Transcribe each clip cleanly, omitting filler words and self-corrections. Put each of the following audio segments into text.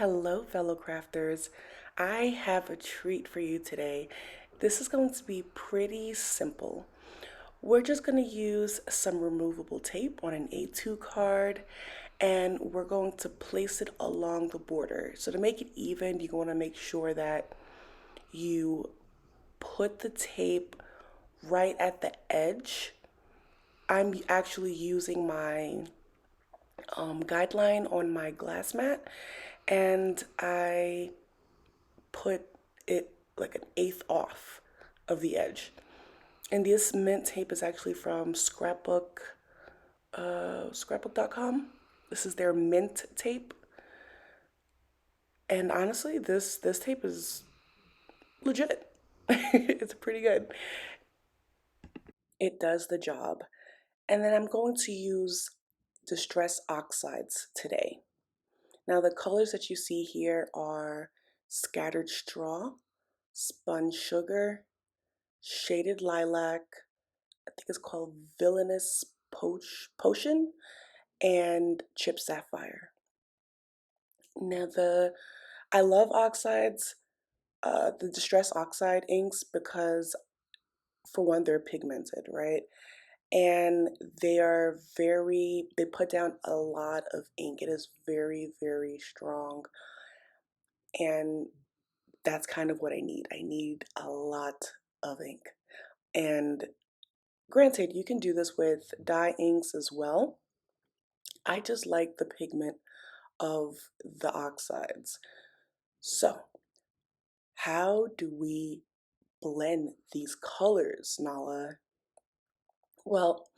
Hello, fellow crafters. I have a treat for you today. This is going to be pretty simple. We're just going to use some removable tape on an A2 card and we're going to place it along the border. So to make it even, you want to make sure that you put the tape right at the edge. I'm actually using my guideline on my glass mat and I put it like an eighth off of the edge. And this mint tape is actually from scrapbook.com. This is their mint tape. And honestly, this tape is legit. It's pretty good. It does the job. And then I'm going to use distress oxides today. Now the colors that you see here are scattered straw, spun sugar, shaded lilac, I think it's called Villainous Potion, and Chip Sapphire. Now I love oxides, the Distress Oxide inks because for one they're pigmented, right? And they put down a lot of ink. It is very strong, and that's kind of what I need. I need a lot of ink. And granted, you can do this with dye inks as well. I just like the pigment of the oxides. So, how do we blend these colors, Nala? Well,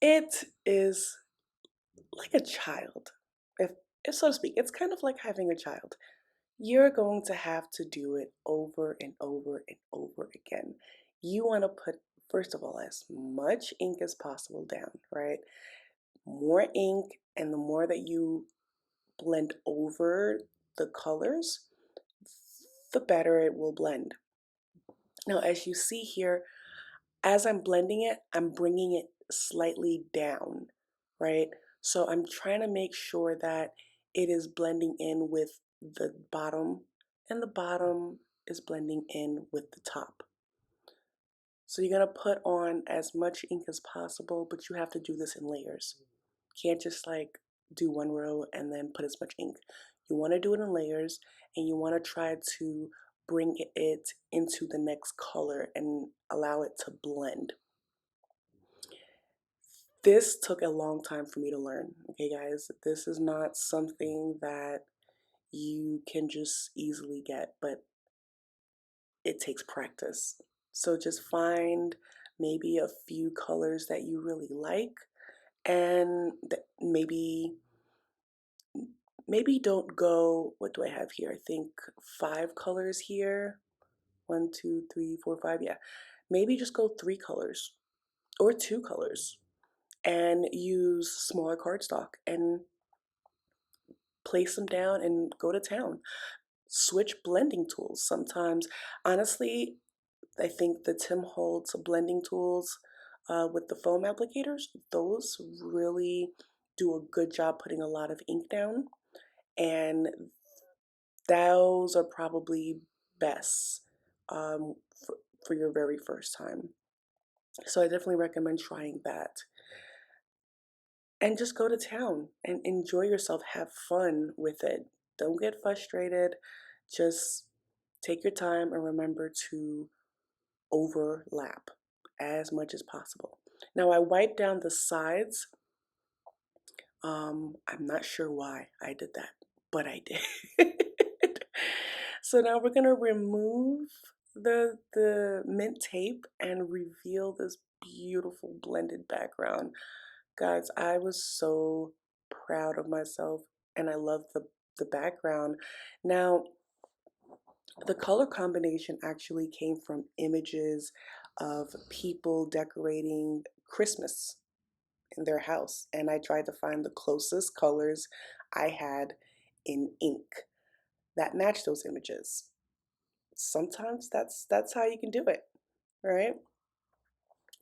it is like a child, if, if so to speak. It's kind of like having a child. You're going to have to do it over and over and over again. You want to put, first of all, as much ink as possible down, right? More ink, and the more that you blend over the colors, the better it will blend. Now, as you see here, as I'm blending it, I'm bringing it slightly down, right? So I'm trying to make sure that it is blending in with the bottom, and the bottom is blending in with the top. So you're gonna put on as much ink as possible, but you have to do this in layers. You can't just like do one row and then put as much ink. You wanna do it in layers, and you wanna try to bring it into the next color and allow it to blend. This took a long time for me to learn, okay guys? This is not something that you can just easily get, but it takes practice. So just find maybe a few colors that you really like, and maybe don't go, what do I have here? I think 5 colors here. 1, 2, 3, 4, 5, yeah. Maybe just go 3 colors or 2 colors and use smaller cardstock and place them down and go to town. Switch blending tools. Sometimes, honestly, I think the Tim Holtz blending tools with the foam applicators, those really do a good job putting a lot of ink down, and those are probably best um, for your very first time. So I definitely recommend trying that. And just go to town and enjoy yourself. Have fun with it. Don't get frustrated. Just take your time and remember to overlap as much as possible. Now I wiped down the sides. I'm not sure why I did that, but I did. So now we're gonna remove the mint tape and reveal this beautiful blended background. Guys, I was so proud of myself, and I love the background. Now, the color combination actually came from images of people decorating Christmas in their house, and I tried to find the closest colors I had in ink that match those images. Sometimes that's how you can do it, right?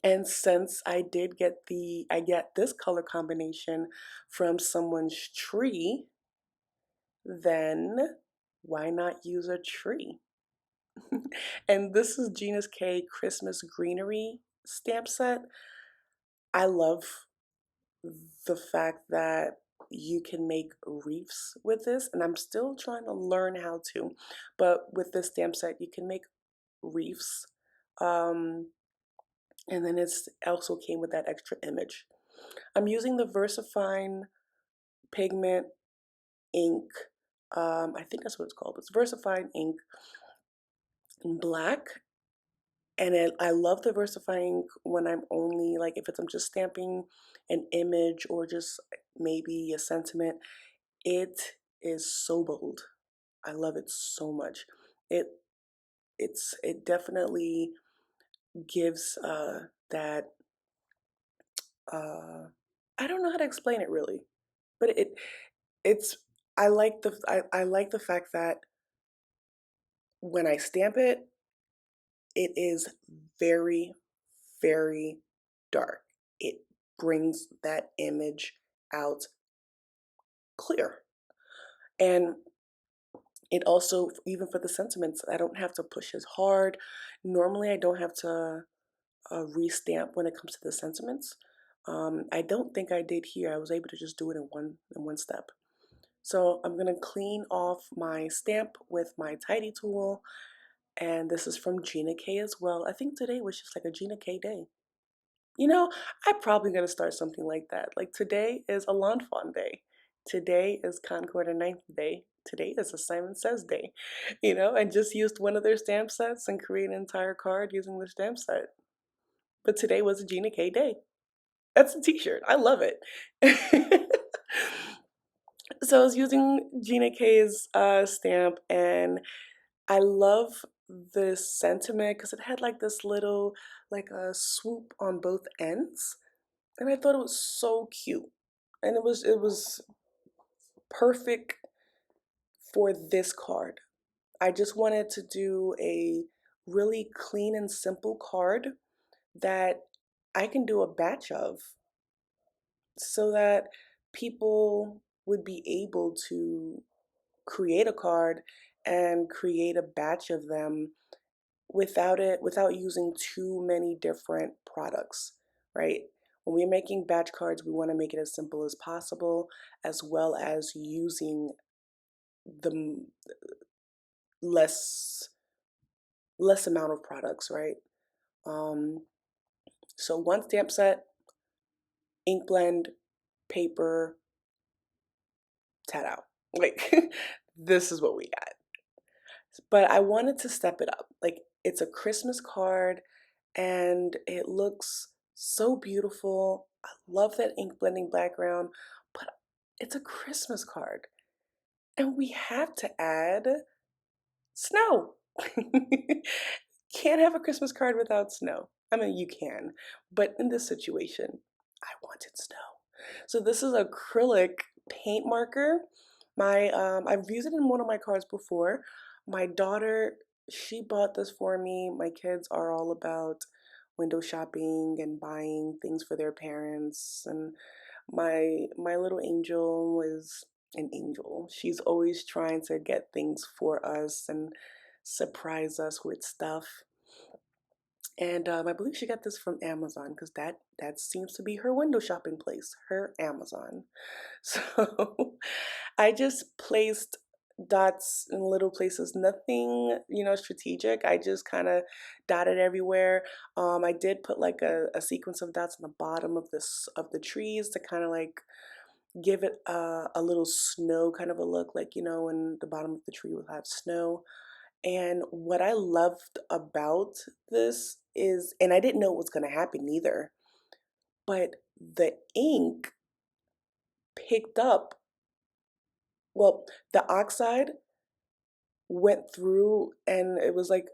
And since I get this color combination from someone's tree, then why not use a tree? And this is Gina K Christmas Greenery stamp set. I love the fact that you can make wreaths with this, and I'm still trying to learn how to, but with this stamp set you can make wreaths. um, and then it's also came with that extra image. I'm using the VersaFine pigment ink. I think that's what it's called. It's VersaFine ink in black. And I love the VersaFine ink when I'm only like, if I'm just stamping an image or just maybe a sentiment. It is so bold. I love it so much. It it definitely gives that uh I don't know how to explain it really, but it's I like the fact that when I stamp it, it is very, very dark. It brings that image out clear. And it also, even for the sentiments, I don't have to push as hard. Normally, I don't have to restamp when it comes to the sentiments. I don't think I did here. I was able to just do it in one step. So I'm gonna clean off my stamp with my tidy tool, and this is from Gina K as well. I think today was just like a Gina K day. You know, I'm probably gonna start something like that. Like today is a Lawn Fawn Day. Today is Concord and Ninth Day. Today is a Simon Says Day. You know, and just used one of their stamp sets and create an entire card using the stamp set. But today was a Gina K day. That's a t-shirt. I love it. So I was using Gina K's stamp, and I love the sentiment because it had like this little, like a swoop on both ends. And I thought it was so cute. And it was perfect for this card. I just wanted to do a really clean and simple card that I can do a batch of so that people would be able to create a card and create a batch of them without using too many different products, right? When we're making batch cards, we want to make it as simple as possible, as well as using the less less amount of products, right? Um, so one stamp set, ink blend, paper, tat out. Like this is what we got. But I wanted to step it up. Like it's a Christmas card and it looks so beautiful. I love that ink blending background, but it's a Christmas card and we have to add snow. Can't have a Christmas card without snow. I mean, you can, but in this situation, I wanted snow. So this is acrylic paint marker. I've used it in one of my cards before. My daughter, she bought this for me. My kids are all about window shopping and buying things for their parents, and my little angel is an angel. She's always trying to get things for us and surprise us with stuff. And I believe she got this from Amazon because that seems to be her window shopping place, her Amazon. So I just placed dots in little places, nothing, strategic. I just kind of dotted everywhere. I did put like a sequence of dots on the bottom of the trees to kind of like give it a little snow kind of a look, like when the bottom of the tree will have snow. And what I loved about this is, and I didn't know what was going to happen either, but the ink picked up, well, the oxide went through and it was like,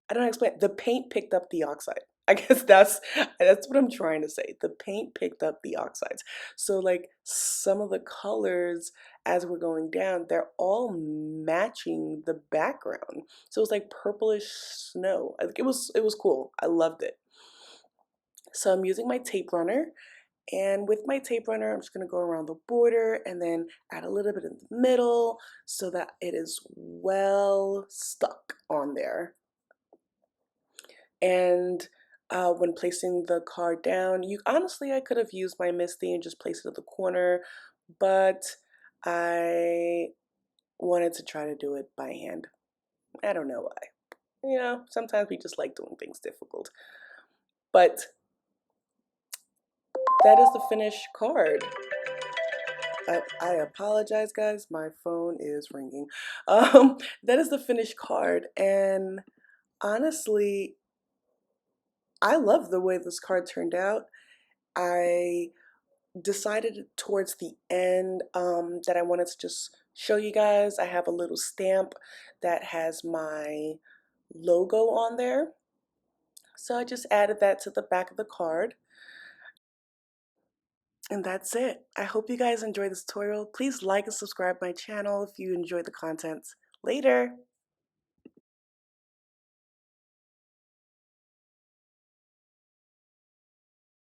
I don't know how to explain it. The paint picked up the oxide. I guess that's what I'm trying to say. The paint picked up the oxides. So like some of the colors as we're going down, they're all matching the background. So it was like purplish snow. Like it was cool. I loved it. So I'm using my tape runner And with my tape runner, I'm just going to go around the border and then add a little bit in the middle so that it is well stuck on there. And when placing the card down, I could have used my MISTI and just placed it at the corner, but I wanted to try to do it by hand. I don't know why. You know, sometimes we just like doing things difficult. But that is the finished card. I apologize, guys. My phone is ringing. That is the finished card, and honestly, I love the way this card turned out. I decided towards the end that I wanted to just show you guys. I have a little stamp that has my logo on there. So I just added that to the back of the card. And that's it. I hope you guys enjoyed this tutorial. Please like and subscribe my channel if you enjoy the content. Later!